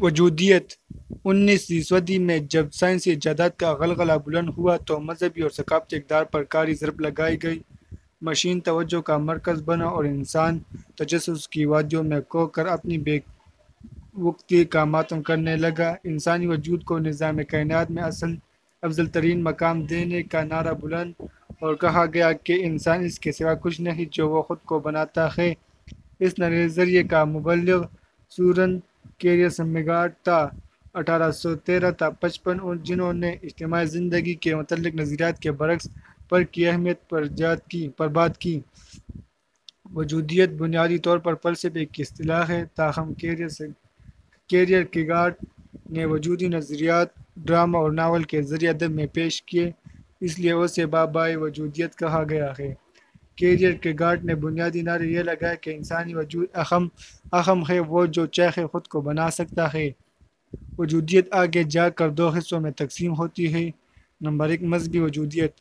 وجودیت 19ویں صدی میں جب سائنسی ایجادات کا غلغلہ بلند ہوا تو مذہبی اور ثقافتی اقدار پر کاری ضرب لگائی گئی۔ مشین توجہ کا مرکز بنا اور انسان تجسس کی وادیوں میں کھو کر اپنی بے وقتی کا ماتم کرنے لگا۔ انسانی وجود کو نظام کائنات میں افضل ترین مقام دینے کا نعرہ بلند اور کہا گیا کہ انسان اس کے سوا کچھ نہیں جو وہ خود کو بناتا ہے۔ اس نظریے کا مبلغ سورن کیرکیگارڈ تھا 1813 تا 55 جنہوں نے اجتماعی زندگی کے متعلق نظریات کے برعکس پر کی اہمیت پر بات کی۔ وجودیت بنیادی طور پر فلسفے کی اصطلاح ہے، تاہم کیرکیگارڈ نے وجودی نظریات ڈرامہ اور ناول کے ذریعے ادب میں پیش کیے، اس لیے اسے بابائے وجودیت کہا گیا ہے۔ کیرکیگارڈ نے بنیادی نعرہ یہ لگایا کہ انسانی وجود اہم ہے، وہ جو چاہے خود کو بنا سکتا ہے۔ وجودیت آگے جا کر دو حصوں میں تقسیم ہوتی ہے۔ نمبر 1، مذہبی وجودیت۔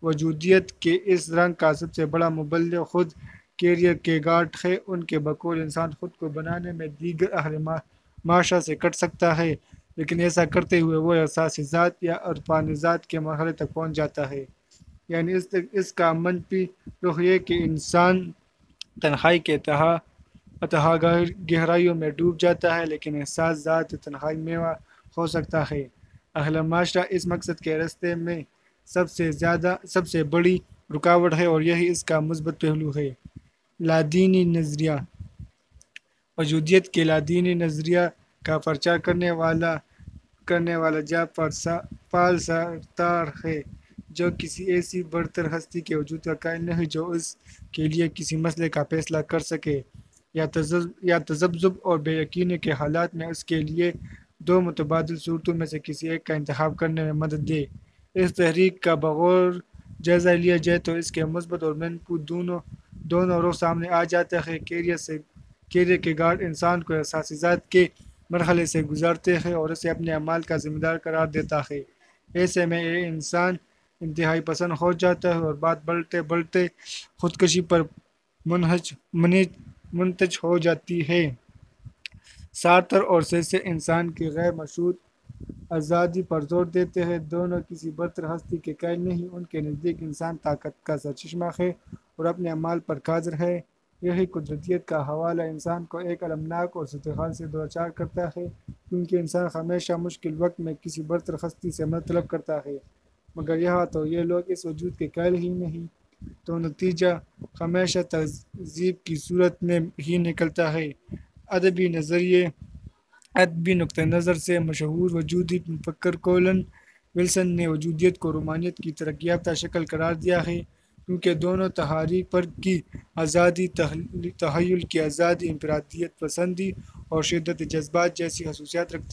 وجودیت کے اس رنگ کا سب سے بڑا مبلغ خود کیرکیگارڈ ہے۔ ان کے بقول انسان خود کو بنانے میں دیگر اہل معاشرہ سے کٹ سکتا ہے، لیکن ایسا کرتے ہوئے وہ احساس ذات یا عرفان ذات کے مرحلے تک پہنچ جاتا ہے۔ یعنی اس کا منفی رخ یہ کہ انسان تنہائی کے اتحاد گہرائیوں میں ڈوب جاتا ہے، لیکن احساس ذات تنہائی میں ہو سکتا ہے۔ اہل معاشرہ اس مقصد کے راستے میں سب سے بڑی رکاوٹ ہے اور یہی اس کا مثبت پہلو ہے۔ لادینی نظریہ۔ وجودیت کے لادینی نظریہ کا پرچار کرنے والا پال سارتر ہے، جو کسی ایسی برتر ہستی کے وجود کا قائل نہیں جو اس کے لیے کسی مسئلے کا فیصلہ کر سکے، یا تذبذب اور بے یقینی کے حالات میں اس کے لیے دو متبادل صورتوں میں سے کسی ایک کا انتخاب کرنے میں مدد دے۔ اس تحریک کا بغور جائزہ لیا جائے تو اس کے مثبت اور منفی دونوں رخ سامنے آ جاتے ہیں۔ کیرکیگارڈ انسان کو احساس ذات کے مرحلے سے گزارتے ہیں اور اسے اپنے اعمال کا ذمہ دار قرار دیتا ہے۔ ایسے میں یہ انسان انتہائی پسند ہو جاتا ہے اور بات بڑھتے بڑھتے خودکشی پر منتج ہو جاتی ہے۔ سارتر اور سیسے انسان کی غیر مشروط آزادی پر زور دیتے ہیں۔ دونوں کسی برتر ہستی کے قائل نہیں، ان کے نزدیک انسان طاقت کا سرچشمہ ہے اور اپنے اعمال پر قادر ہے۔ یہی قدرتیت کا حوالہ انسان کو ایک المناک اور صورتحال سے دوچار کرتا ہے، کیونکہ انسان ہمیشہ مشکل وقت میں کسی برتر ہستی سے مدد طلب کرتا ہے، مگر یہاں تو یہ لوگ اس وجود کے قائل ہی نہیں، تو نتیجہ ہمیشہ تہذیب کی صورت میں ہی نکلتا ہے۔ ادبی نقطہ نظر سے مشہور وجودی مفکر کولن ولسن نے وجودیت کو روحانیت کی ترقی یافتہ شکل قرار دیا ہے، کیونکہ دونوں تحریک فرد کی آزادی، تخیل کی آزادی، انفرادیت پسندی اور شدت جذبات جیسی خصوصیات رکھتی